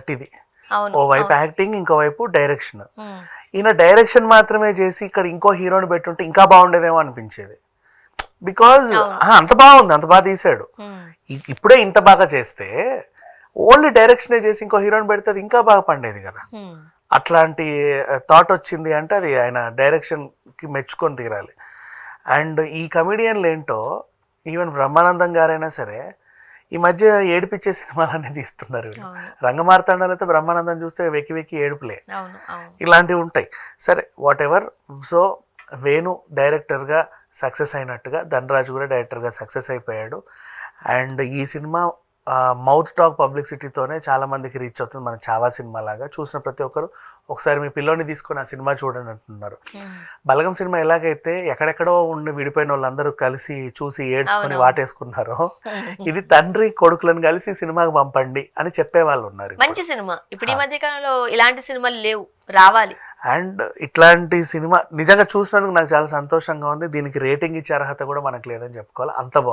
ఇది ఓ వైపు యాక్టింగ్, ఇంకో వైపు డైరెక్షన్. ఈయన డైరెక్షన్ మాత్రమే చేసి ఇక్కడ ఇంకో హీరోని పెట్టుంటే ఇంకా బాగుండేదేమో అనిపించేది. బికాజ్ అంత బాగుంది, అంత బాగా తీసాడు. ఇప్పుడే ఇంత బాగా చేస్తే ఓన్లీ డైరెక్షనే చేసి ఇంకో హీరోని పెడితే అది ఇంకా బాగా పండేది కదా. అట్లాంటి థాట్ వచ్చింది అంటే అది ఆయన డైరెక్షన్కి మెచ్చుకొని తీరాలి. అండ్ ఈ కమెడియన్లు ఏంటో, ఈవెన్ బ్రహ్మానందం గారైనా సరే ఈ మధ్య ఏడిపించే సినిమాలన్నీ తీస్తున్నారు. రంగమార్తాండాలు అయితే బ్రహ్మానందం చూస్తే వెక్కి వెక్కి ఏడుపులే, ఇలాంటివి ఉంటాయి. సరే వాట్ ఎవర్. సో వేణు డైరెక్టర్గా సక్సెస్ అయినట్టుగా ధనరాజు కూడా డైరెక్టర్గా సక్సెస్ అయిపోయాడు. అండ్ ఈ సినిమా మౌత్ టాక్ పబ్లిసిటీతోనే చాలా మందికి రీచ్ అవుతుంది. మన చావా సినిమా లాగా చూసిన ప్రతి ఒక్కరు ఒకసారి మీ పిల్లోని తీసుకొని ఆ సినిమా చూడండి అంటున్నారు. బలగం సినిమా ఎలాగైతే ఎక్కడెక్కడో ఉండి విడిపోయిన వాళ్ళందరూ కలిసి చూసి ఏడ్చుకొని వాటేసుకున్నారో, ఇది తండ్రి కొడుకులను కలిసి సినిమాకి పంపండి అని చెప్పేవాళ్ళు ఉన్నారు. మంచి సినిమా. ఇప్పుడు ఈ మధ్య కాలంలో ఇలాంటి సినిమాలు లేవు, రావాలి. అండ్ ఇట్లాంటి సినిమా నిజంగా చూసినందుకు నాకు చాలా సంతోషంగా ఉంది. దీనికి రేటింగ్ ఇచ్చే అర్హత కూడా మనకు లేదని చెప్పుకోవాలి, అంత బాగుంది.